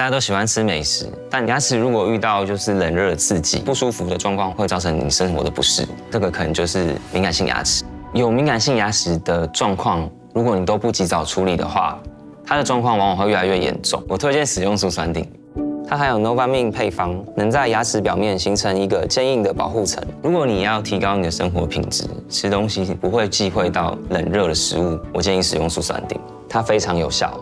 大家都喜欢吃美食，但牙齿如果遇到就是冷热刺激、不舒服的状况，会造成你生活的不适。这个可能就是敏感性牙齿。有敏感性牙齿的状况，如果你都不及早处理的话，它的状况往往会越来越严重。我推荐使用舒酸定。它含有 Novamine 配方，能在牙齿表面形成一个坚硬的保护层。如果你要提高你的生活品质，吃东西不会忌讳到冷热的食物，我建议使用舒酸定，它非常有效。